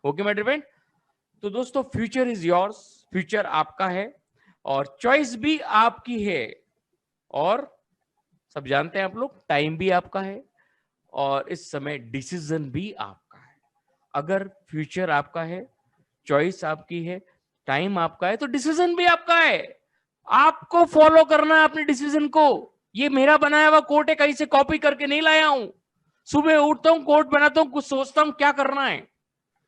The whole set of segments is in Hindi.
Okay my dear friend. तो दोस्तों फ्यूचर इज योर्स, फ्यूचर आपका है और चॉइस भी आपकी है, और सब जानते हैं आप लोग टाइम भी आपका है और इस समय डिसीजन भी आपका है। अगर फ्यूचर आपका है, चॉइस आपकी है, टाइम आपका है, तो डिसीजन भी आपका है। आपको फॉलो करना है अपने डिसीजन को। ये मेरा बनाया हुआ कोट है, कहीं से कॉपी करके नहीं लाया हूं। सुबह उठता हूं, कोट बनाता हूं, कुछ सोचता हूं क्या करना है,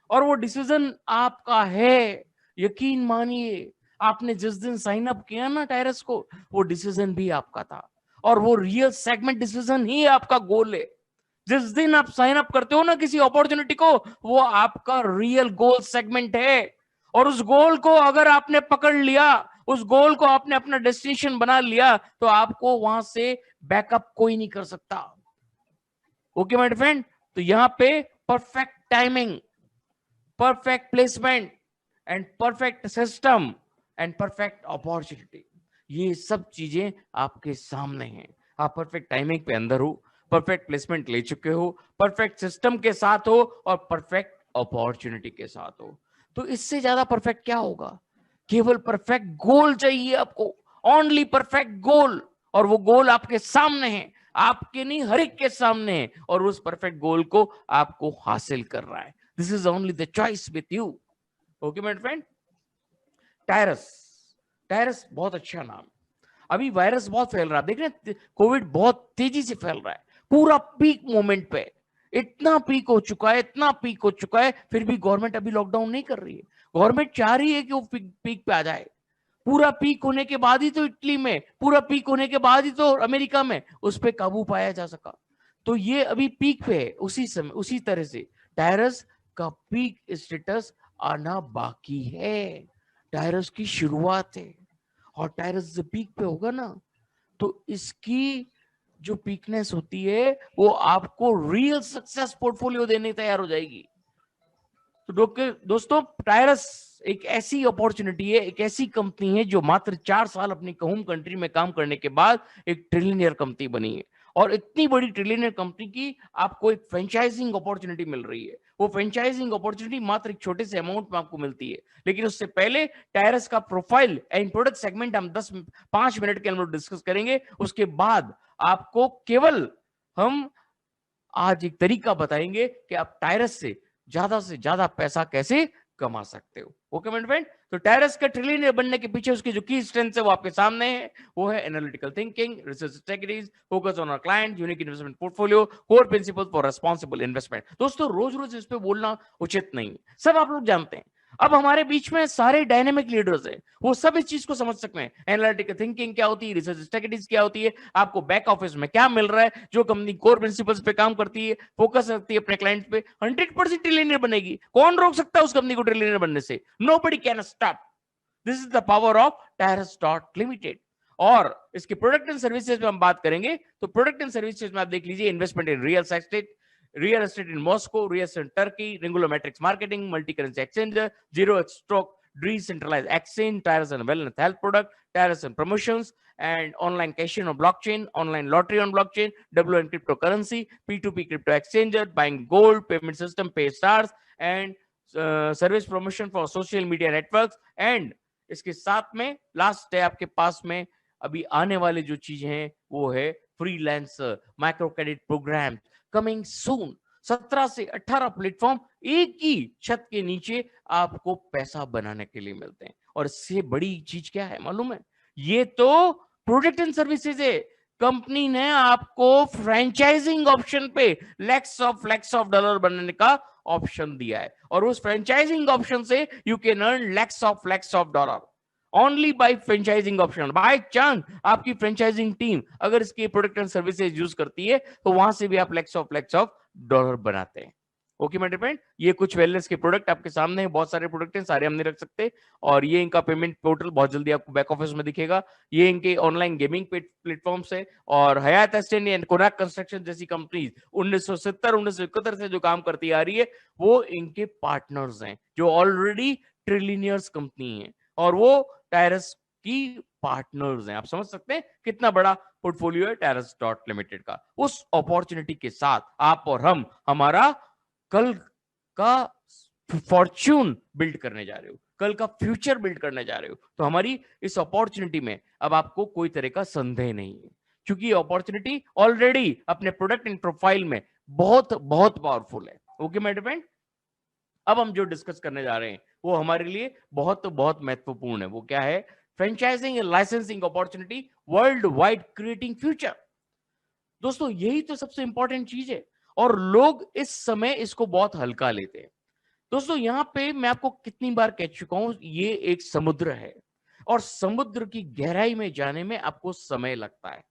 और वो डिसीजन आपका है। यकीन मानिए, आपने जिस दिन साइन अप किया ना टायरस को, वो डिसीजन भी आपका था, और वो रियल सेगमेंट डिसीजन ही आपका गोल है। जिस दिन आप साइन अप करते हो ना किसी अपॉर्चुनिटी को, वो आपका रियल गोल सेगमेंट है। और उस गोल को अगर आपने पकड़ लिया, उस गोल को आपने अपना डेस्टिनेशन बना लिया, तो आपको वहां से बैकअप कोई नहीं कर सकता। Okay my friend. तो यहां पे perfect timing, perfect placement and perfect system and perfect opportunity, ये सब चीजें आपके सामने हैं। आप परफेक्ट टाइमिंग पे अंदर हो, परफेक्ट प्लेसमेंट ले चुके हो, परफेक्ट सिस्टम के साथ हो और परफेक्ट अपॉर्चुनिटी के साथ हो। तो इससे ज्यादा परफेक्ट क्या होगा? केवल परफेक्ट गोल चाहिए आपको, ओनली परफेक्ट गोल। और वो गोल आपके सामने है, आपके नहीं हर एक के सामने है, और उस परफेक्ट गोल को आपको हासिल करना है। This is only the choice with you. Okay my friend. Tyrus, Tyrus बहुत अच्छा नाम। अभी वायरस बहुत फैल रहा है, देख रहे हैं, कोविड बहुत तेजी से फैल रहा है, पूरा पीक मोमेंट पे। इतना पीक हो चुका है, इतना पीक हो चुका है, फिर भी गवर्नमेंट अभी लॉकडाउन नहीं कर रही है। गवर्नमेंट चाह रही है कि वो पीक पे आ जाए। पूरा पीक होने के बाद ही तो इटली में, पूरा पीक होने के बाद ही तो अमेरिका में उस पर काबू पाया जा सका। तो ये अभी पीक पे है। उसी समय उसी तरह से टायरस का पीक स्टेटस आना बाकी है। टायरस की शुरुआत है, और टायरस जब पीक पे होगा ना, तो इसकी जो पीकनेस होती है वो आपको रियल सक्सेस पोर्टफोलियो देने तैयार हो जाएगी। तो दोस्तों टायरस एक ऐसी अपॉर्चुनिटी है, एक ऐसी कंपनी है जो मात्र 4 साल अपनी होम कंट्री में काम करने के बाद एक ट्रिलियनियर कंपनी बनी है। और इतनी बड़ी ट्रिलियनियर कंपनी की आपको एक फ्रेंचाइजिंग अपॉर्चुनिटी मिल रही है। वो फ्रेंचाइजिंग अपॉर्चुनिटी मात्र एक छोटे से अमाउंट में आपको मिलती है। लेकिन उससे पहले टायरस का प्रोफाइल एंड प्रोडक्ट सेगमेंट हम 5 मिनट के अंदर डिस्कस करेंगे। उसके बाद आपको केवल हम आज एक तरीका बताएंगे कि आप टायरस से ज्यादा पैसा कैसे कमा सकते हो। Okay my friend. तो टायरस का ट्रिलियनियर बनने के पीछे उसकी जो की स्ट्रेंथ है वो आपके सामने है। वो है analytical thinking, research strategies, focus on our client, unique investment portfolio, core principle for responsible investment. दोस्तों रोज रोज इस पे बोलना उचित नहीं, सब आप लोग जानते हैं। अब हमारे बीच में सारे डायनेमिक लीडर्स हैं, वो सब इस चीज को समझ सकते हैं। एनालिटिकल थिंकिंग क्या होती है, रिसर्च स्ट्रेटजीज क्या होती है, आपको बैक ऑफिस में क्या मिल रहा है। जो कंपनी कोर प्रिंसिपल्स पे काम करती है, फोकस रखती है अपने क्लाइंट पे, 100% ट्रिलियनर बनेगी। कौन रोक सकता है उस कंपनी को ट्रिलियनर बनने से? Nobody can stop. This is the power of टायरस dot limited. और इसके प्रोडक्ट एंड सर्विसेज में हम बात करेंगे, तो प्रोडक्ट एंड सर्विसेज में आप देख लीजिए, investment in real estate in Moscow, real estate Turkey, regular matrix marketing, multi currency exchanger, zero stroke decentralized exchange, tires and wellness health product, tires and promotions, and online cashing on blockchain, online lottery on blockchain, WN cryptocurrency, P2P crypto exchanger, buying gold, payment system, pay stars, and service promotion for social media networks. And इसके साथ में लास्ट है आपके पास में अभी आने वाले जो चीजें हैं वो है freelancer, micro credit program coming soon. 17 से 18 प्लेटफॉर्म एक ही छत के नीचे आपको पैसा बनाने के लिए मिलते हैं। और इससे बड़ी चीज क्या है मालूम है? ये तो प्रोडक्ट एंड सर्विसेज है। कंपनी ने आपको फ्रेंचाइजिंग ऑप्शन पे लैक्स ऑफ डॉलर बनने का ऑप्शन दिया है, और उस फ्रेंचाइजिंग ऑप्शन से you can earn lakhs of dollar only by franchising option. By chance आपकी फ्रेंचाइजिंग टीम अगर इसकी प्रोडक्ट एंड सर्विसेज यूज करती है, तो वहां से भी आप लैक्स ऑफ डॉलर बनाते हैं। ओके माय डियर, ये कुछ वेलनेस के प्रोडक्ट आपके सामने हैं, बहुत सारे प्रोडक्ट हैं, सारे हम नहीं रख सकते। और ये इनका पेमेंट पोर्टल बहुत जल्दी आपको बैक ऑफिस में दिखेगा। ये इनके ऑनलाइन गेमिंग प्लेटफॉर्म्स है। और हयात एस्टेट एंड कोनाक कंस्ट्रक्शन जैसी कंपनीज 1970-1971 से जो काम करती आ रही है, वो इनके पार्टनर्स हैं, जो ऑलरेडी ट्रिलियनियर्स कंपनी है, और वो टायरस की पार्टनर्स हैं। आप समझ सकते हैं कितना बड़ा पोर्टफोलियो है टायरस डॉट लिमिटेड का। उस अपॉर्चुनिटी के साथ आप और हम, हमारा कल का फॉर्च्यून बिल्ड करने जा रहे हो, कल का फ्यूचर बिल्ड करने जा रहे हो, तो हमारी इस अपॉर्चुनिटी में अब आपको कोई तरह का संदेह नहीं है, क्योंकि ये अपॉर्चुनिटी ऑलरेडी अपने प्रोडक्ट एंड प्रोफाइल में बहुत बहुत पावरफुल है। ओके माय डियर फ्रेंड, अब हम जो डिस्कस करने जा रहे हैं वो हमारे लिए बहुत बहुत महत्वपूर्ण है। वो क्या है? Franchising and licensing opportunity world wide creating future. दोस्तों यही तो सबसे इंपॉर्टेंट चीज है और लोग इस समय इसको बहुत हल्का लेते हैं। दोस्तों यहाँ पे मैं आपको कितनी बार कह चुका हूं, ये एक समुद्र है और समुद्र की गहराई में जाने में आपको समय लगता है,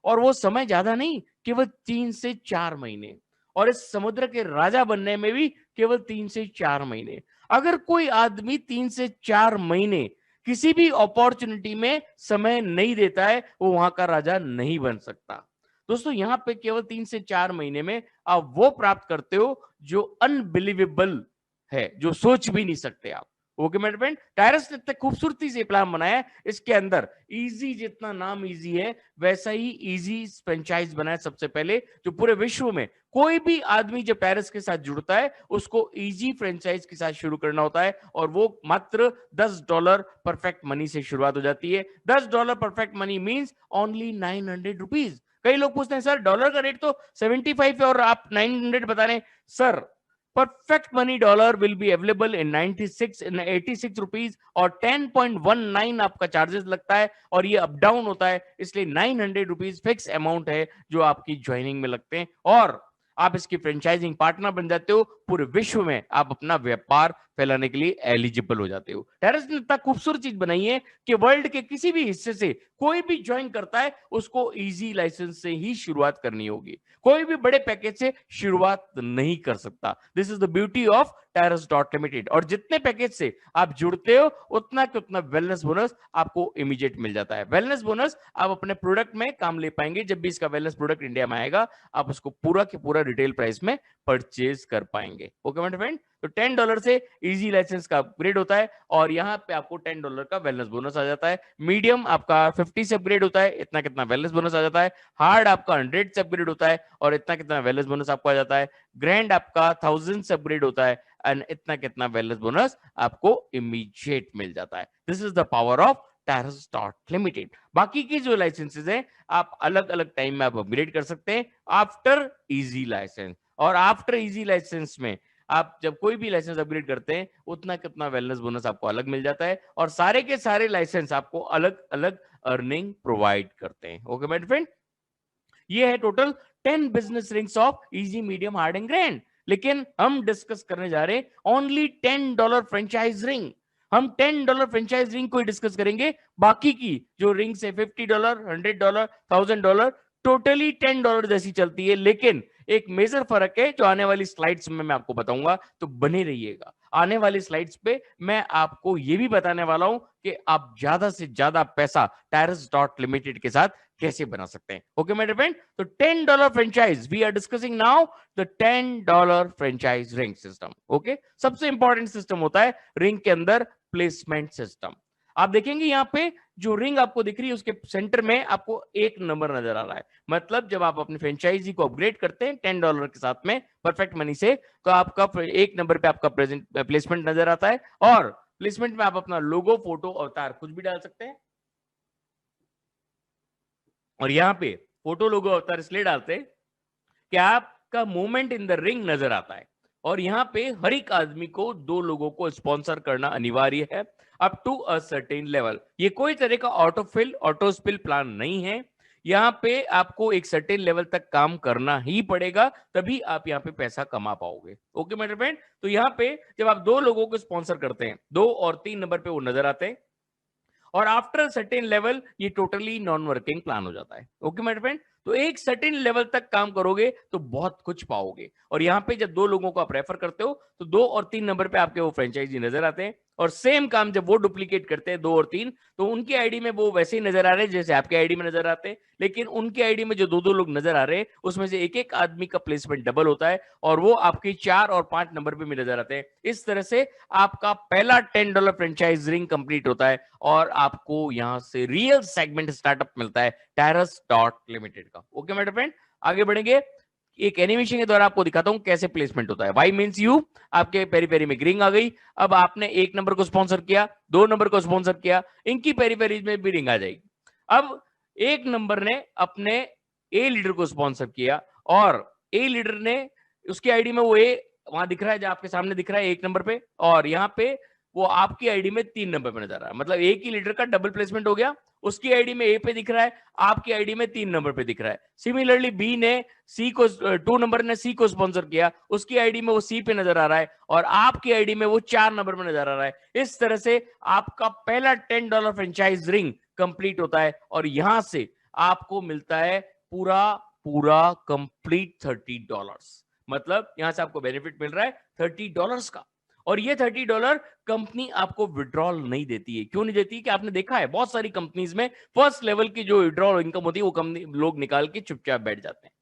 और वो समय ज्यादा नहीं, केवल 3 से 4 महीने, और इस समुद्र के राजा बनने में भी केवल 3 से 4 महीने। अगर कोई आदमी 3 से 4 महीने किसी भी अपॉर्चुनिटी में समय नहीं देता है, वो वहां का राजा नहीं बन सकता। दोस्तों यहाँ पे केवल 3 से 4 महीने में आप वो प्राप्त करते हो जो अनबिलीवेबल है, जो सोच भी नहीं सकते आप। ओके मेरे फ्रेंड, टायरस ने इतने खूबसूरती से प्लान बनाया है, इसके अंदर इजी, जितना नाम इजी है वैसा ही इजी फ्रेंचाइज बनाया सबसे पहले, जो पूरे विश्व में कोई भी आदमी जब टायरस के साथ जुड़ता है उसको इजी फ्रेंचाइज के साथ शुरू करना होता है, और वो मात्र $10 परफेक्ट मनी से शुरुआत हो जाती है। $10 perfect money means only 900 rupees. कई लोग पूछते हैं सर डॉलर का रेट तो 75 है और आप 900 बता रहे हैं। Sir perfect money dollar will be available in 86 rupees और 10.19 आपका चार्जेस लगता है, और ये अप डाउन होता है, इसलिए 900 रुपीज फिक्स अमाउंट है जो आपकी ज्वाइनिंग में लगते हैं, और आप इसकी फ्रेंचाइजिंग पार्टनर बन जाते हो। पूरे विश्व में आप अपना व्यापार फैलाने के लिए एलिजिबल हो जाते हो। टेरेस ने इतना खूबसूरत चीज बनाई है कि वर्ल्ड के किसी भी हिस्से से कोई भी ज्वाइन करता है उसको इजी लाइसेंस से ही शुरुआत करनी होगी, कोई भी बड़े पैकेज से शुरुआत नहीं कर सकता। This is the beauty of टायरस dot limited. और जितने पैकेज से आप जुड़ते हो उतना के उतना वेलनेस बोनस आपको इमीडिएट मिल जाता है। वेलनेस बोनस आप अपने प्रोडक्ट में काम ले पाएंगे, जब भी इसका वेलनेस प्रोडक्ट इंडिया में आएगा आप उसको पूरा के पूरा रिटेल प्राइस में परचेज कर पाएंगे। ओके मेरे फ्रेंड, तो $10 से इजी लाइसेंस का अपग्रेड होता है, और यहाँ पे आपको $10 का वेलनेस बोनस आ जाता है। मीडियम आपका 50 से अपग्रेड होता है, इतना कितना वेलनेस बोनस आ जाता है। हार्ड आपका 100 से अपग्रेड होता है और इतना कितना वेलनेस बोनस आपको आ जाता है। ग्रैंड आपका 1000 से अपग्रेड होता है एंड इतना कितना वेलनेस बोनस आपको इमीडिएट मिल जाता है। This is the power of टायरस dot limited. बाकी की जो लाइसेंसेज हैं आप अलग अलग टाइम में आप अपग्रेड कर सकते हैं आफ्टर इजी लाइसेंस, और आफ्टर इजी लाइसेंस में आप जब कोई भी लाइसेंस अपग्रेड करते हैं उतना कितना वेलनेस बोनस आपको अलग मिल जाता है, और सारे के सारे लाइसेंस आपको अलग अलग अर्निंग प्रोवाइड करते हैं। ओके माय फ्रेंड, ये है total 10 business rings of easy, medium, hard and grand. लेकिन हम डिस्कस करने जा रहे हैं ओनली $10 फ्रेंचाइज रिंग। हम $10 फ्रेंचाइज रिंग को ही डिस्कस करेंगे, बाकी की जो रिंग्स है $50, $100, $1000 टोटली $10 जैसी चलती है। लेकिन एक मेजर फर्क है जो आने वाली स्लाइड्स में मैं आपको बताऊंगा, तो बने रहिएगा। आने वाली स्लाइड्स पे मैं आपको ये भी बताने वाला हूं कि आप ज्यादा से ज्यादा पैसा टायरस डॉट लिमिटेड के साथ कैसे बना सकते हैं। ओके मेरे फ्रेंड, तो $10 franchise we are discussing now, the $10 franchise ring system. Okay, सबसे इंपॉर्टेंट सिस्टम होता है रिंग के अंदर प्लेसमेंट सिस्टम। आप देखेंगे यहाँ पे जो रिंग आपको दिख रही है उसके सेंटर में आपको एक नंबर नजर आ रहा है, मतलब जब आप अपनी फ्रेंचाइजी को अपग्रेड करते हैं $10 के साथ में परफेक्ट मनी से, तो आपका एक नंबर पे आपका प्रेजेंट प्लेसमेंट नजर आता है, और प्लेसमेंट में आप अपना लोगो, फोटो, अवतार कुछ भी डाल सकते हैं। और यहाँ पे फोटो, लोगो, अवतार इसलिए डालते हैं कि आपका मूवमेंट इन द रिंग नजर आता है, और यहाँ पे हर एक आदमी को 2 लोगों को स्पॉन्सर करना अनिवार्य है up to a certain level. ये कोई तरह का ऑटो स्पिल प्लान नहीं है, यहाँ पे आपको एक सर्टेन लेवल तक काम करना ही पड़ेगा, तभी आप यहाँ पे पैसा कमा पाओगे। ओके मेरे फ्रेंड, तो यहाँ पे जब आप 2 लोगों को स्पॉन्सर करते हैं, 2 और 3 नंबर पे वो नजर आते हैं, और आफ्टर सर्टेन लेवल ये टोटली नॉन वर्किंग प्लान हो जाता है। ओके माय फ्रेंड, तो एक सर्टेन लेवल तक काम करोगे तो बहुत कुछ पाओगे, और यहाँ पे जब 2 लोगों को आप रेफर करते हो तो 2 और 3 नंबर पे आपके वो फ्रेंचाइजी नजर आते हैं, और सेम काम जब वो डुप्लीकेट करते हैं 2 और 3, तो उनकी आईडी में वो वैसे ही नजर आ रहे हैं जैसे आपके आईडी में नजर आते हैं, लेकिन उनकी आईडी में जो 2-2 लोग नजर आ रहे हैं उसमें से एक एक आदमी का प्लेसमेंट डबल होता है, और वो आपके 4 और 5 नंबर पे भी नजर आते हैं। इस तरह से आपका पहला $10 फ्रेंचाइज रिंग कंप्लीट होता है, और आपको यहां से रियल सेगमेंट स्टार्टअप मिलता है टायरस डॉट लिमिटेड का। ओके मेरे फ्रेंड, आगे बढ़ेंगे। एक एनिमेशन के द्वारा आपको दिखाता हूं कैसे प्लेसमेंट होता है। वाई मीन्स यू, आपके पेरी पेरी में रिंग आ गई। अब आपने 1 नंबर को स्पॉन्सर किया, 2 नंबर को स्पॉन्सर किया, इनकी पेरी पेरी में भी रिंग आ जाएगी। अब 1 नंबर ने अपने ए लीडर को स्पॉन्सर किया और ए लीडर ने उसकी आईडी में वो ए वहां दिख रहा है, जो आपके सामने दिख रहा है 1 नंबर पे, और यहाँ पे वो आपकी आईडी में 3 नंबर पे नजर आ रहा है। मतलब एक ही लीडर का डबल प्लेसमेंट हो गया। उसकी आईडी में ए पे दिख रहा है, आपकी आईडी में 3 नंबर पे दिख रहा है। सिमिलरली बी ने सी को 2 नंबर ने सी को स्पॉन्सर किया, उसकी आईडी में वो सी पे नजर आ रहा है और आपकी आईडी में वो 4 नंबर पे नजर आ रहा है। इस तरह से आपका पहला $10 फ्रेंचाइज रिंग कंप्लीट होता है और यहां से आपको मिलता है पूरा पूरा कंप्लीट $30। मतलब यहां से आपको बेनिफिट मिल रहा है $30 का। और ये $30 कंपनी आपको विड्रॉल नहीं देती है। क्यों नहीं देती है? कि आपने देखा है बहुत सारी कंपनीज में फर्स्ट लेवल की जो विड्रॉल इनकम होती है वो कंपनी लोग निकाल के चुपचाप बैठ जाते हैं।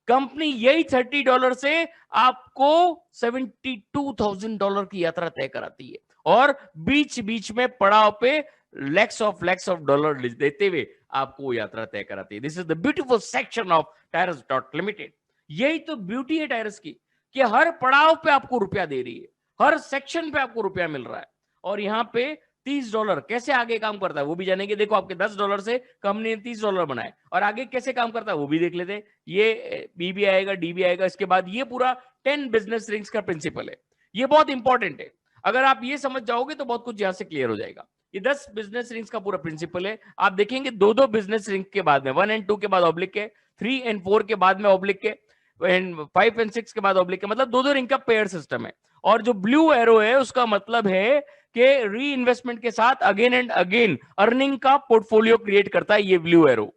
कंपनी यही $30 से आपको $72,000 की यात्रा तय कराती है और बीच बीच में पड़ाव पे लैक्स ऑफ डॉलर देते हुए आपको वो यात्रा तय कराती है। This is the beautiful section of टायरस dot limited. यही तो ब्यूटी है टायरस की कि हर पड़ाव पे आपको रुपया दे रही है, हर सेक्शन पे आपको रुपया मिल रहा है। और यहाँ पे $30 कैसे आगे काम करता है वो भी जानेंगे। देखो आपके $10 से कंपनी ने $30 बनाए और आगे कैसे काम करता है वो भी देख लेते हैं। ये बी भी आएगा, डी भी आएगा, इसके बाद ये पूरा 10 बिजनेस रिंग्स का प्रिंसिपल है। ये बहुत इंपॉर्टेंट है। अगर आप ये समझ जाओगे तो बहुत कुछ यहां से क्लियर हो जाएगा। ये 10 बिजनेस रिंग्स का पूरा प्रिंसिपल है। आप देखेंगे 2-2 बिजनेस रिंग के बाद में 1 और 2 के बाद ऑब्लिक है, 3 और 4 के बाद में ऑब्लिक है, 5 और 6 के बाद ऑब्लिक है। मतलब 2-2 रिंग का पेयर सिस्टम है। और जो ब्लू एरो है उसका मतलब है कि री इन्वेस्टमेंट के साथ अगेन एंड अगेन अर्निंग का पोर्टफोलियो क्रिएट करता है ये ब्लू एरो।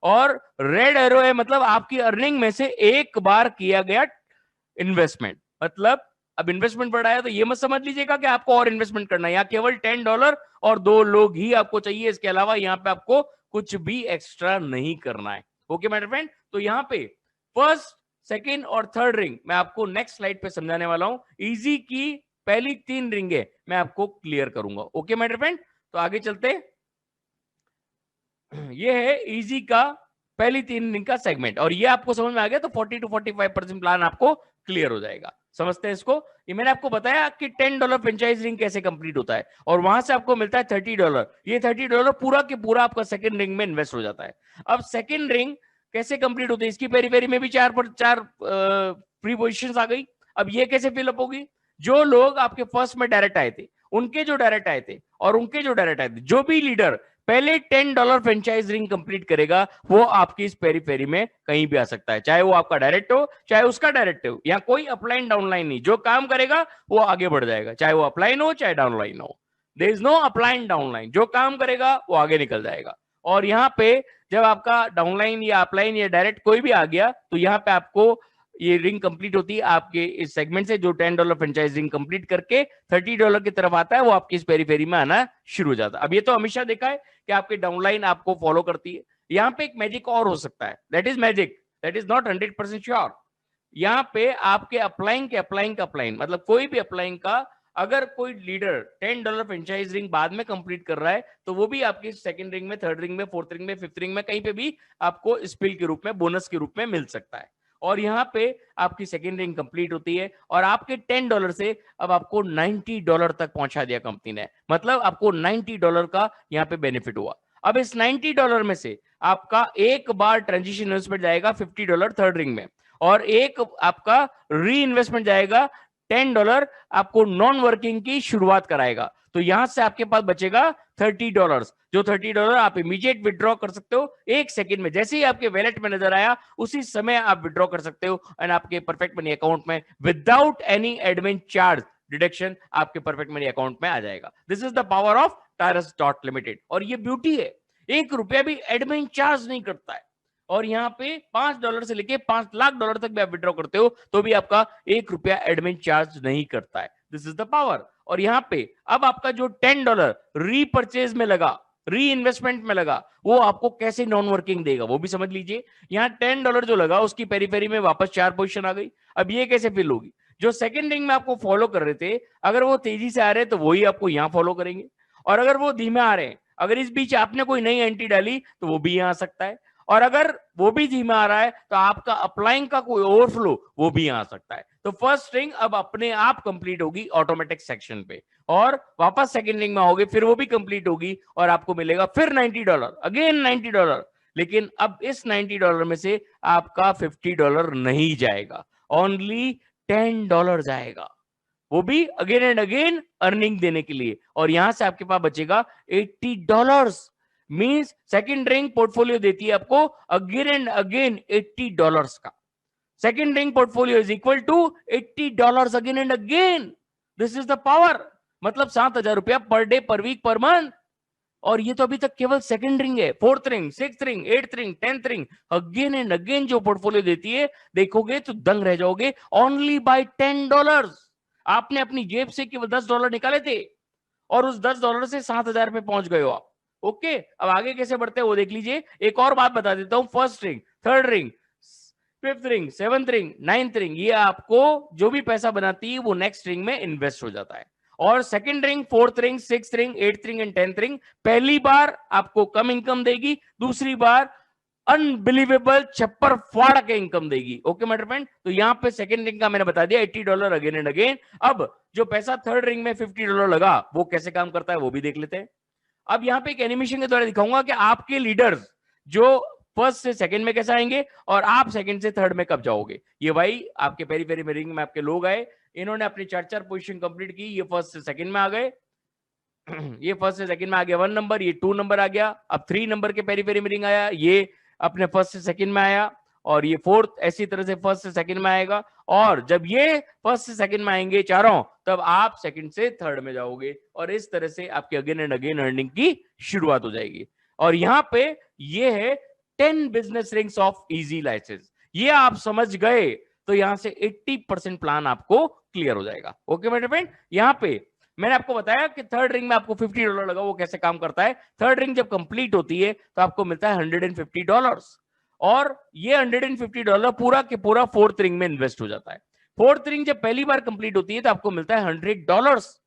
और रेड एरो है मतलब आपकी अर्निंग में से एक बार किया गया इन्वेस्टमेंट। मतलब अब इन्वेस्टमेंट बढ़ा है तो ये मत समझ लीजिएगा कि आपको और इन्वेस्टमेंट करना है। यहाँ केवल $10 और 2 लोग ही आपको चाहिए, इसके अलावा यहाँ पे आपको कुछ भी एक्स्ट्रा नहीं करना है। ओके माय फ्रेंड, तो यहाँ पे फर्स्ट, सेकेंड और थर्ड रिंग मैं आपको नेक्स्ट स्लाइड पे समझाने वाला हूं। इजी की पहली 3 रिंगे मैं आपको क्लियर करूंगा। ओके माय फ्रेंड, तो आगे चलते। ये है इजी का पहली 3 रिंग का सेगमेंट और ये आपको समझ में आ गया तो 40 to 45% प्लान आपको क्लियर हो जाएगा। समझते हैं इसको। ये मैंने आपको बताया कि $10 फ्रेंचाइज रिंग कैसे कंप्लीट होता है और वहां से आपको मिलता है $30। ये $30 पूरा के पूरा आपका सेकंड रिंग में इन्वेस्ट हो जाता है। अब सेकंड रिंग कैसे कंप्लीट होती है? इसकी पेरी पेरी में भी 4 फ्री पोजीशंस आ गई। अब ये कैसे फिलअप होगी? जो लोग आपके फर्स्ट में डायरेक्ट आए थे, उनके जो डायरेक्ट आए थे और उनके जो डायरेक्ट आए थे, जो भी लीडर पहले $10 फ्रेंचाइज रिंग कंप्लीट करेगा वो आपकी इस पेरी पेरी में कहीं भी आ सकता है, चाहे वो आपका डायरेक्ट हो चाहे उसका डायरेक्ट हो। यहाँ कोई अपलाइन डाउनलाइन नहीं, जो काम करेगा वो आगे बढ़ जाएगा, चाहे वो अपलाइन हो चाहे डाउनलाइन हो। There is no upline downline, जो काम करेगा वो आगे निकल जाएगा। और यहाँ पे जब आपका डाउनलाइन या अपलाइन या डायरेक्ट कोई भी आ गया तो यहाँ पे आपको ये रिंग कंप्लीट होती है आपके इस सेगमेंट से। जो $10 फ्रेंचाइज रिंग कंप्लीट करके $30 की तरफ आता है वो आपकी इस पेरी पेरी में आना शुरू हो जाता है। अब ये तो हमेशा देखा है कि आपकी डाउनलाइन आपको फॉलो करती है। यहाँ पे एक मैजिक और हो सकता है, that is magic, that is not 100% sure. यहाँ पे आपके अप्लाइंग का मतलब कोई भी अप्लाइंग का अगर कोई लीडर $10 फ्रेंचाइज रिंग बाद में कंप्लीट कर रहा है तो वो भी आपकी सेकंड रिंग में, थर्ड रिंग में, फोर्थ रिंग में, फिफ्थ रिंग में कहीं पे भी आपको स्पिल के रूप में, बोनस के रूप में मिल सकता है। और यहाँ पे आपकी सेकेंड रिंग कंप्लीट होती है और आपके $10 से अब आपको $90 तक पहुंचा दिया कंपनी ने। मतलब आपको $90 का यहाँ पे बेनिफिट हुआ। अब इस $90 में से आपका एक बार ट्रांजिशन इन्वेस्टमेंट जाएगा $50 थर्ड रिंग में और एक आपका री इन्वेस्टमेंट जाएगा $10 आपको नॉन वर्किंग की शुरुआत कराएगा। तो यहां से आपके पास बचेगा $30, जो $30 आप इमीडिएट विड्रॉ कर सकते हो 1 सेकंड में। जैसे ही आपके वैलेट में नजर आया उसी समय आप विड्रॉ कर सकते हो एंड आपके परफेक्ट मनी अकाउंट में without any admin charge deduction आपके परफेक्ट मनी अकाउंट में आ जाएगा। This is the power of टायरस dot limited. और ये ब्यूटी है, $1 भी एडमिन चार्ज नहीं करता है। और यहाँ पे $5 से लेके $5 लाख तक भी आप विड्रॉ करते हो तो भी आपका $1 एडमिन चार्ज नहीं करता है। This is the power. और यहाँ पे अब आपका जो $10 रीपर्चेज में लगा, री इन्वेस्टमेंट में लगा, वो आपको कैसे नॉन वर्किंग देगा वो भी समझ लीजिए। यहाँ $10 जो लगा उसकी पेरी पेरी में वापस 4 पोजीशन आ गई। अब ये कैसे फिल होगी? जो सेकंड रिंग में आपको फॉलो कर रहे थे अगर वो तेजी से आ रहे हैं तो वही आपको यहाँ फॉलो करेंगे और अगर वो धीमे आ रहे हैं, अगर इस बीच आपने कोई नई एंट्री डाली तो वो भी यहाँ आ सकता है। और अगर वो भी धीमा आ रहा है तो आपका अप्लाइंग का कोई ओवरफ्लो वो भी आ सकता है। तो फर्स्ट स्ट्रिंग अब अपने आप कंप्लीट होगी ऑटोमेटिक सेक्शन पे, और वापस सेकंड रिंग में आओगे, फिर वो भी कंप्लीट होगी और आपको मिलेगा फिर $90, अगेन $90। लेकिन अब इस $90 में से आपका $50 नहीं जाएगा, ओनली $10 जाएगा, वो भी अगेन एंड अगेन अर्निंग देने के लिए। और यहां से आपके पास बचेगा $80। मींस सेकंड रिंग पोर्टफोलियो देती है आपको अगेन एंड अगेन $80 का। Second ring portfolio is equal to $80 again and again. This is the power. मतलब ₹7,000 पर day, per week, per month. और ये तो अभी तक केवल सेकंड रिंग है। Fourth ring, sixth ring, eighth ring, 10th ring, again and again जो पोर्टफोलियो देती है, देखोगे तो दंग रह जाओगे। ओनली बाय $10 आपने अपनी जेब से केवल $10 निकाले थे और उस $10 से 7,000 पे पहुंच गए हो आप। ओके, अब आगे कैसे बढ़ते हैं वो देख लीजिए। एक और बात बता देता हूं, first ring, third ring, fifth ring, seventh ring, ninth ring, ये आपको जो भी पैसा बनाती है वो नेक्स्ट रिंग में इन्वेस्ट हो जाता है। और second ring, fourth ring, sixth ring, eighth ring and 10th ring पहली बार आपको कम इनकम देगी, दूसरी बार अनबिलीवेबल छप्पर फाड़ के इनकम देगी। ओके माय फ्रेंड, तो यहां पे सेकंड रिंग का मैंने बता दिया $80 अगेन एंड अगेन। अब जो पैसा थर्ड रिंग में $50 लगा वो कैसे काम करता है वो भी देख लेते हैं। अब यहां पे एक एनिमेशन के द्वारा दिखाऊंगा कि आपके लीडर्स जो फर्स्ट से सेकंड में कैसे आएंगे और आप सेकंड से थर्ड में कब जाओगे। ये भाई आपके पेरी पेरी में रिंग में आपके लोग आए, इन्होंने अपनी 4-4 पोजीशन कंप्लीट की, ये फर्स्ट से सेकंड में आ गए, ये फर्स्ट से सेकंड में आ गया 1 नंबर, ये 2 नंबर आ गया। अब 3 नंबर के पेरी पेरी में रिंग आया, ये अपने फर्स्ट से सेकंड में आया, और ये फोर्थ ऐसी तरह से फर्स्ट से सेकंड में आएगा। और जब ये फर्स्ट से सेकंड में आएंगे चारों, तब आप सेकंड से थर्ड में जाओगे, और इस तरह से आपके अगेन एंड अगेन अर्निंग की शुरुआत हो जाएगी। और यहां पे ये है 10 business rings of easy license. ये आप समझ गए तो यहां से 80% प्लान आपको क्लियर हो जाएगा। ओके मेरे फ्रेंड, यहां पे मैंने आपको बताया कि थर्ड रिंग में आपको $50 लगा, वो कैसे काम करता है। थर्ड रिंग जब कंप्लीट होती है तो आपको मिलता है $150, और ये $150 पूरा के पूरा फोर्थ रिंग में इन्वेस्ट हो जाता है। फोर्थ रिंग जब पहली बार कंप्लीट होती है तो आपको मिलता है $100।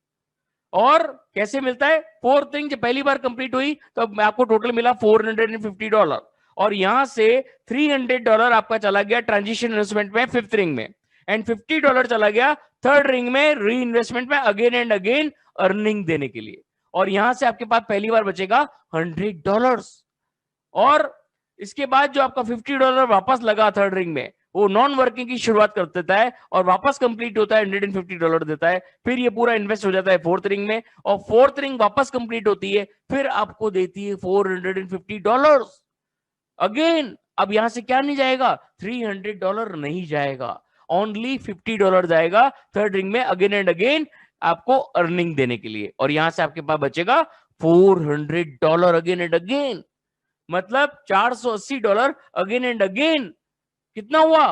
और कैसे मिलता है, फोर्थ रिंग जब पहली बार कंप्लीट हुई तो आपको टोटल मिला $450, और यहां से $300 आपका चला गया ट्रांजिशन इन्वेस्टमेंट में फिफ्थ रिंग में, एंड $50 चला गया थर्ड रिंग में री इन्वेस्टमेंट में अगेन एंड अगेन अर्निंग देने के लिए। और यहां से आपके पास पहली बार बचेगा $100, और इसके बाद जो आपका $50 वापस लगा थर्ड रिंग में, वो नॉन वर्किंग की शुरुआत कर देता है और वापस कंप्लीट होता है, $150 देता है। फिर ये पूरा इन्वेस्ट हो जाता है फोर्थ रिंग में, और फोर्थ रिंग वापस कंप्लीट होती है, फिर आपको देती है $450 अगेन। अब यहां से क्या नहीं जाएगा, $300 नहीं जाएगा, ओनली $50 जाएगा थर्ड रिंग में अगेन एंड अगेन आपको अर्निंग देने के लिए। और यहां से आपके पास बचेगा $400 अगेन एंड अगेन, मतलब $480 अगेन एंड अगेन। कितना हुआ,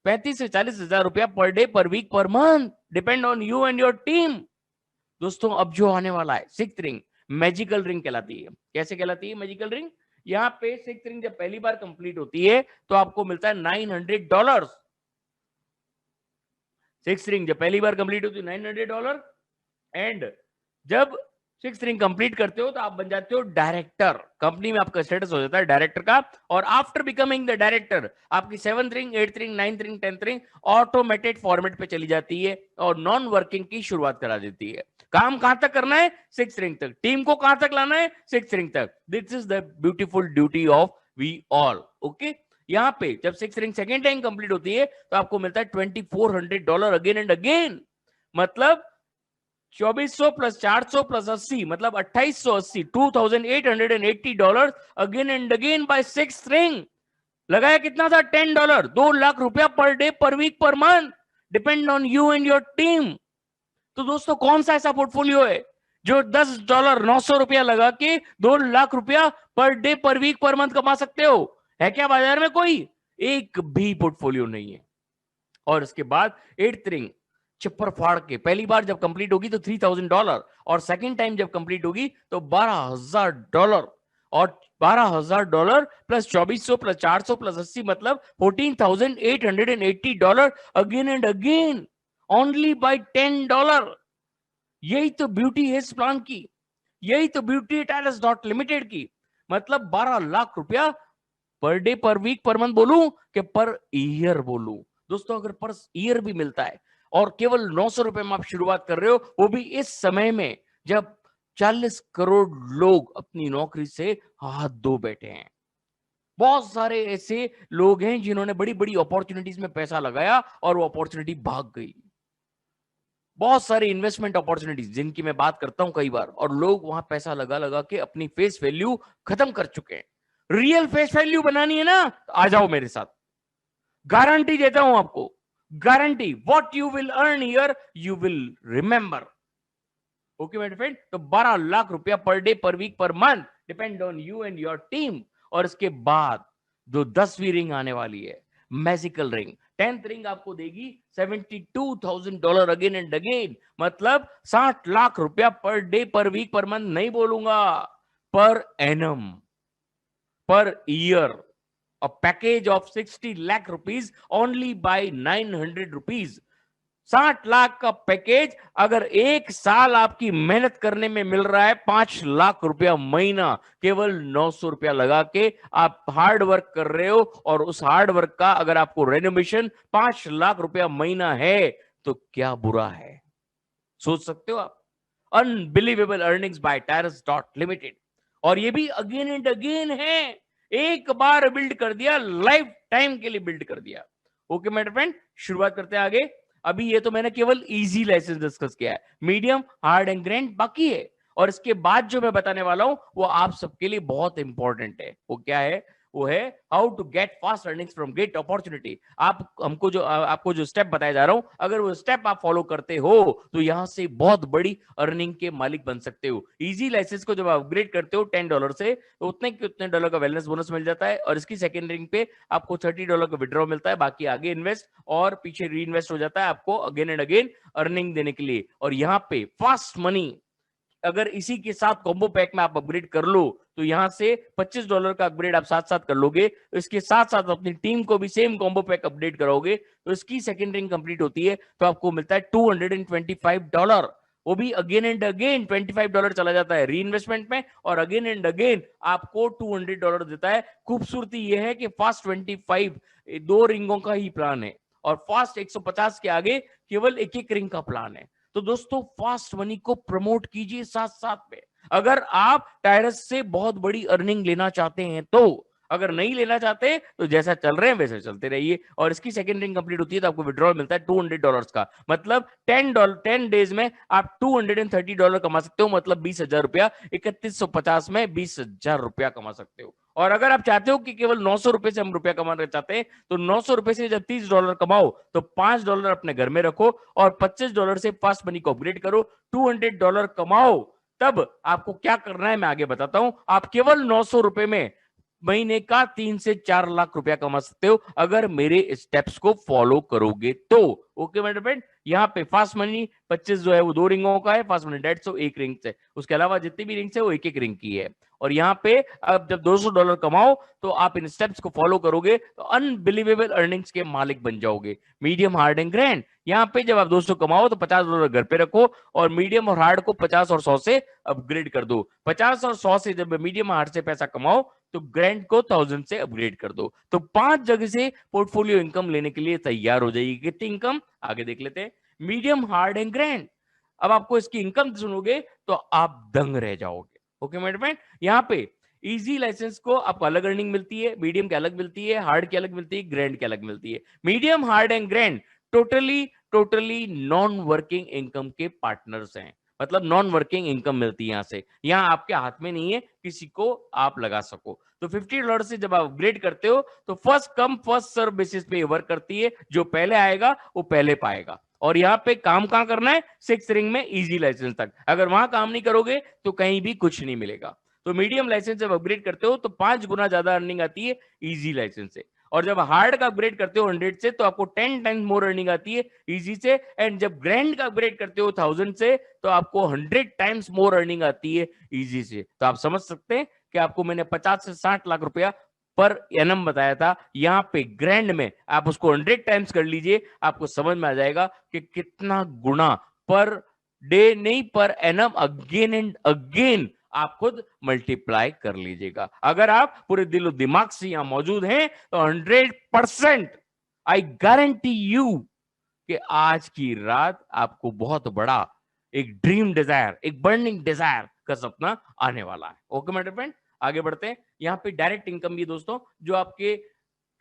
35 से 40,000 रुपया per day, per week, per month, depend on you and your team. दोस्तों अब जो आने वाला है सिक्स्थ रिंग, मैजिकल रिंग कहलाती है। कैसे कहलाती है मैजिकल रिंग, यहां पे सिक्स्थ रिंग जब पहली बार कंप्लीट होती है तो आपको मिलता है $900। सिक्स्थ रिंग जब पहली बार कंप्लीट होती है $900, एंड जब सिक्स्थ रिंग कंप्लीट करते हो तो आप बन जाते हो डायरेक्टर, कंपनी में आपका स्टेटस हो जाता है डायरेक्टर का। और आफ्टर बिकमिंग द डायरेक्टर आपकी seventh ring, eighth ring, ninth ring, 10th ring automated format पे चली जाती है और नॉन वर्किंग की शुरुआत करा देती है। काम कहां तक करना है, सिक्स्थ रिंग तक। टीम को कहां तक लाना है, सिक्स्थ रिंग तक। This is the beautiful duty of we all. Okay, यहां पे जब sixth ring second time complete होती है तो आपको मिलता है $2,400 अगेन एंड अगेन, मतलब 2400 प्लस 400 प्लस 80, मतलब 2880, $2,880 again and again by sixth ring. लगाया कितना था, $10, $2 लाख रुपया per day, per week, per month, depend on you and your team. तो दोस्तों कौन सा ऐसा पोर्टफोलियो है जो $10 900 रुपया लगा के $2 लाख रुपया per day, per week, per month कमा सकते हो? है क्या बाजार में कोई? एक भी पोर्टफोलियो नहीं है। और इसके बाद एट्थ रिंग चिप्पर फाड़ के पहली बार जब कंप्लीट होगी तो $3,000, और सेकंड टाइम जब कंप्लीट होगी तो $12,000, और $12,000 प्लस 2400 प्लस 400 प्लस 80, मतलब $14,880 again and again, only by $10। यही तो ब्यूटी है इस प्लान की, यही तो ब्यूटी है टाइलस डॉट लिमिटेड की। मतलब 12 लाख रुपया per day, per week, per month बोलूं कि पर ईयर बोलूं? दोस्तों अगर पर ईयर भी मिलता है और केवल 900 रुपए में आप शुरुआत कर रहे हो, वो भी इस समय में जब 40 करोड़ लोग अपनी नौकरी से हाथ धो बैठे हैं। बहुत सारे ऐसे लोग हैं जिन्होंने बड़ी बड़ी अपॉर्चुनिटीज में पैसा लगाया और वो अपॉर्चुनिटी भाग गई। बहुत सारी इन्वेस्टमेंट अपॉर्चुनिटीज जिनकी मैं बात करता हूं कई बार, और लोग वहां पैसा लगा लगा के अपनी फेस वैल्यू खत्म कर चुके हैं। रियल फेस वैल्यू बनानी है ना, तो आ जाओ मेरे साथ, गारंटी देता हूं आपको, guarantee. What you will earn here you will remember. Okay my friend, तो 12 लाख रुपया per day, per week, per month, depend on you and your team. और इसके बाद जो 10वीं रिंग आने वाली है, मैजिकल रिंग, 10th रिंग आपको देगी $72,000 अगेन एंड अगेन। मतलब 60 लाख रुपया per day, per week, per month नहीं बोलूंगा, per annum, per year. A package of 60 lakh rupees only by 900 rupees। 60 lakh का पैकेज अगर एक साल आपकी मेहनत करने में मिल रहा है 5 लाख रुपया महीना, केवल 900 रुपया लगा के आप हार्ड वर्क कर रहे हो, और उस हार्ड वर्क का अगर आपको रेनोवेशन 5 लाख रुपया महीना है, तो क्या बुरा है? सोच सकते हो आप। Unbelievable earnings bye टायरस dot limited. और ये भी अगेन एंड अगेन है, एक बार बिल्ड कर दिया, लाइफ टाइम के लिए बिल्ड कर दिया। ओके मेरे फ्रेंड, शुरुआत करते हैं आगे। अभी ये तो मैंने केवल इजी लाइसेंस डिस्कस किया है, मीडियम, हार्ड एंड ग्रैंड बाकी है। और इसके बाद जो मैं बताने वाला हूं वो आप सबके लिए बहुत इंपॉर्टेंट है। वो क्या है? वो है how to get fast earnings from great opportunity. आपको जो स्टेप बताया जा रहा हूं, अगर वो स्टेप आप फॉलो करते हो तो यहां से बहुत बड़ी अर्निंग के मालिक बन सकते हो। इजी लाइसेंस को जब आप अपग्रेड करते हो $10 से, तो उतने के उतने डॉलर का वेलनेस बोनस मिल जाता है, और इसकी सेकंड रिंग पे आपको $30 का विड्रॉ मिलता है। बाकी आगे इन्वेस्ट और पीछे री इन्वेस्ट हो जाता है आपको अगेन एंड अगेन अर्निंग देने के लिए। और यहाँ पे फास्ट मनी, अगर इसी के साथ कॉम्बो पैक में आप अपग्रेड कर लो, तो यहां से $25 का अपग्रेड आप साथ साथ कर लोगे, तो इसके साथ साथ अपनी टीम को भी सेम कॉम्बो पैक अपडेट कराओगे, तो इसकी सेकंड रिंग कंप्लीट होती है, तो आपको मिलता है $225। वो भी अगेन एंड अगेन $25 चला जाता है री इन्वेस्टमेंट में, और अगेन एंड अगेन आपको $200 देता है। खूबसूरती यह है कि फास्ट 25 दो रिंगों का ही प्लान है, और फास्ट 150 के आगे केवल एक एक रिंग का प्लान है। तो दोस्तों फास्ट मनी को प्रमोट कीजिए साथ साथ में। अगर आप टायरस से बहुत बड़ी अर्निंग लेना चाहते हैं तो, अगर नहीं लेना चाहते तो जैसा चल रहे हैं वैसे चलते रहिए। और इसकी सेकंड रिंग कंप्लीट होती है तो आपको विड्रॉल मिलता है $200 का। मतलब $10 डेज में आप $230 कमा सकते हो, मतलब 20,000 रुपया। 3150 में 20,000 रुपया कमा सकते हो। और अगर आप चाहते हो कि केवल 900 रुपए से हम रुपया कमाना चाहते हैं, तो 900 रुपए से जब $30 कमाओ तो $5 अपने घर में रखो, और $25 से फास्ट मनी को अपग्रेड करो, $200 कमाओ। तब आपको क्या करना है मैं आगे बताता हूं। आप केवल 900 रुपए में महीने का 3 से 4 लाख रुपया कमा सकते हो, अगर मेरे स्टेप्स को फॉलो करोगे तो। ओके मेरे फ्रेंड, यहाँ पे फास्ट मनी 25 जो है वो 2 रिंगों का है, फास्ट मनी 150 एक रिंग से, उसके अलावा जितनी भी रिंग्स है वो एक एक रिंग की है। और यहाँ पे अब जब $200 कमाओ तो आप इन स्टेप्स को फॉलो करोगे तो अनबिलीवेबल अर्निंग्स के मालिक बन जाओगे। मीडियम, हार्ड एंड ग्रैंड, यहाँ पे जब आप 200 कमाओ तो $50 घर पे रखो, और मीडियम और हार्ड को 50 और 100 से अपग्रेड कर दो। 50 और 100 से जब मीडियम हार्ड से पैसा कमाओ तो ग्रैंड को 1000 से अपग्रेड कर दो। तो 5 जगह से पोर्टफोलियो इनकम लेने के लिए तैयार हो जाएगी। कितनी इनकम आगे देख लेते हैं। मीडियम, हार्ड एंड ग्रैंड, अब आपको इसकी इनकम सुनोगे तो आप दंग रह जाओगे। ओके मेरे फ्रेंड, यहाँ पे इजी लाइसेंस को आपको अलग अर्निंग मिलती है, मीडियम की अलग मिलती है, हार्ड की अलग मिलती है, ग्रैंड की अलग मिलती है। Medium, hard and grand totally non working income के पार्टनर्स हैं, मतलब नॉन वर्किंग इनकम मिलती है यहां से। यहां आपके हाथ में नहीं है किसी को आप लगा सको। तो $50 से जब आप अपग्रेड करते हो तो first come first serve basis पे वर्क करती है, जो पहले आएगा वो पहले पाएगा। और यहाँ पे काम कहां करना है? 6 रिंग में इजी लाइसेंस तक। अगर वहां काम नहीं करोगे तो कहीं भी कुछ नहीं मिलेगा। तो मीडियम लाइसेंस जब अपग्रेड करते हो तो 5 गुना ज्यादा अर्निंग आती है इजी लाइसेंस से। और जब हार्ड का अपग्रेड करते हो 100 से तो आपको 10 टाइम्स मोर अर्निंग आती है इजी से। एंड जब ग्रैंड का अपग्रेड करते हो 1000 से तो आपको 100 टाइम्स मोर अर्निंग आती है इजी से। तो आप समझ सकते हैं कि आपको मैंने 50 से 60 लाख रुपया पर एनम बताया था, यहाँ पे ग्रैंड में आप उसको 100 टाइम्स कर लीजिए, आपको समझ में आ जाएगा कि कितना गुना पर डे नहीं per annum again and again आप खुद मल्टीप्लाई कर लीजिएगा। अगर आप पूरे दिलो दिमाग से यहां मौजूद हैं तो 100% आई गारंटी यू कि आज की रात आपको बहुत बड़ा एक ड्रीम डिजायर, एक बर्निंग डिजायर का सपना आने वाला है। ओके मेरे फ्रेंड, आगे बढ़ते हैं। यहाँ पे डायरेक्ट इनकम भी दोस्तों, जो आपके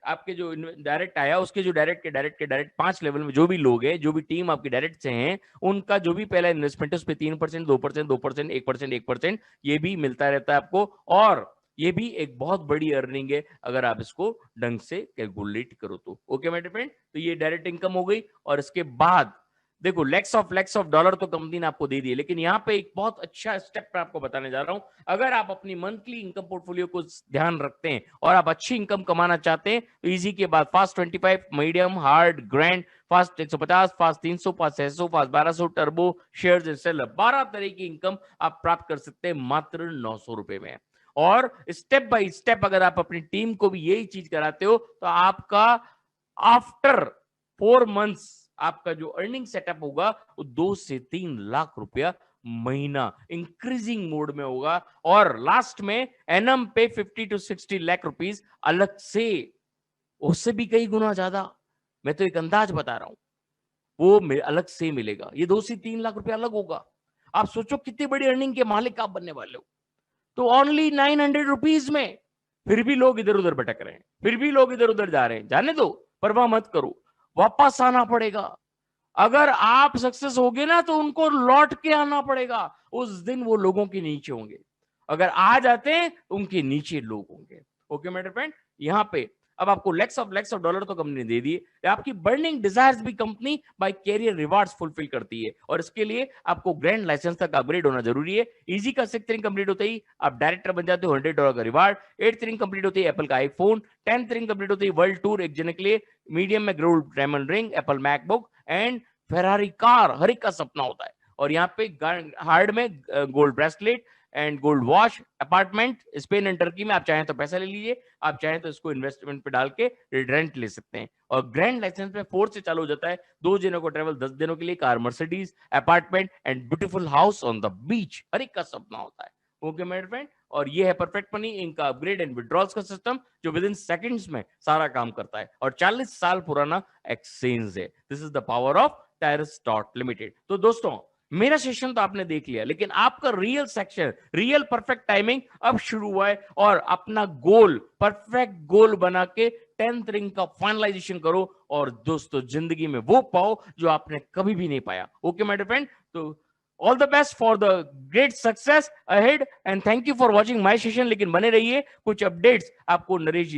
आपके जो डायरेक्ट आया उसके जो डायरेक्ट 5 लेवल में जो भी लोग हैं, जो भी टीम आपकी डायरेक्ट से हैं, उनका जो भी पहला इन्वेस्टमेंट है उस पर 3%, 2%, 2%, 1%, 1% ये भी मिलता रहता है आपको। और ये भी एक बहुत बड़ी अर्निंग है अगर आप इसको ढंग से कैलकुलेट करो तो। ओके मेरे फ्रेंड, तो ये डायरेक्ट इनकम हो गई। और इसके बाद देखो लैक्स ऑफ डॉलर तो कंपनी ने आपको दे दिए, लेकिन यहां पे एक बहुत अच्छा स्टेप मैं आपको बताने जा रहा हूं। अगर आप अपनी मंथली इनकम पोर्टफोलियो को ध्यान रखते हैं और आप अच्छी इनकम कमाना चाहते हैं तो इजी के बाद fast 25, medium, hard, grand, fast 150, fast 300, fast 600, fast 1200, turbo, shares and seller, 12 तरह की इनकम आप प्राप्त कर सकते हैं मात्र 900 रुपए में। और स्टेप बाय स्टेप अगर आप अपनी टीम को भी यही चीज कराते हो तो आपका आफ्टर 4 मंथ्स आपका जो अर्निंग सेटअप होगा वो 2 से 3 लाख रुपया महीना इंक्रीजिंग मोड में होगा। और लास्ट में एनम पे 50 to 60 लाख रुपीस अलग से, उससे भी कई गुना ज्यादा, मैं तो एक अंदाज बता रहा हूं, वो अलग से मिलेगा। ये 2 से 3 लाख रुपया अलग होगा। आप सोचो कितनी बड़ी अर्निंग के मालिक आप बनने वाले हो। तो ओनली 900 रुपीज में फिर भी लोग इधर उधर भटक रहे हैं, फिर भी लोग इधर उधर जा रहे हैं। जाने दो, परवाह मत करो, वापस आना पड़ेगा। अगर आप सक्सेस होगे ना तो उनको लौट के आना पड़ेगा। उस दिन वो लोगों के नीचे होंगे, अगर आ जाते हैं तो उनके नीचे लोग होंगे। ओके मेरे फ्रेंड, यहां पे अब आपको लैक्स ऑफ डॉलर तो कंपनी दे दिए, आपकी बर्निंग डिजायर्स भी company by career rewards fulfil करती है। और इसके लिए आपको ग्रैंड लाइसेंस तक अपग्रेड होना जरूरी है। इजी का 6th रिंग कंप्लीट होते ही आप डायरेक्टर बन जाते हो, $100 का रिवार्ड। 8th रिंग कंप्लीट होती है एप्पल का आईफोन। 10th रिंग कंप्लीट होती है वर्ल्ड टूर एक जने के लिए। मीडियम में gold diamond ring, Apple MacBook and Ferrari car हर एक का सपना होता है। और यहाँ पे हार्ड में gold bracelet and gold watch. Apartment Spain and Turkey में, आप चाहें तो पैसा ले लीजिए, आप चाहें तो इसको इन्वेस्टमेंट पे डाल के रेंट ले सकते हैं। और ग्रैंड लाइसेंस में 4 से चालू हो जाता है। 2 दिनों को ट्रेवल, 10 दिनों के लिए car, Mercedes, apartment and beautiful house on the beach, हर एक का सपना होता है। ओके मेरे फ्रेंड, और ये है परफेक्ट मनी, इनका अपग्रेड एंड विड्रॉल्स का सिस्टम जो विद इन सेकंड्स में सारा काम करता है। और 40 साल पुराना एक्सचेंज है। This is the power of टायरस dot limited. तो दोस्तों मेरा सेशन तो आपने देख लिया, लेकिन आपका real section, real perfect timing अब शुरू हुआ है। और अपना गोल, परफेक्ट गोल बना के 10th रिंग का फाइनलाइजेशन करो और दोस्तों जिंदगी में वो पाओ जो आपने कभी भी नहीं पाया। ओके माय डियर फ्रेंड, तो all the best for the great success ahead and thank you for watching my session. लेकिन बने रहिए, कुछ अपडेट्स आपको नरेश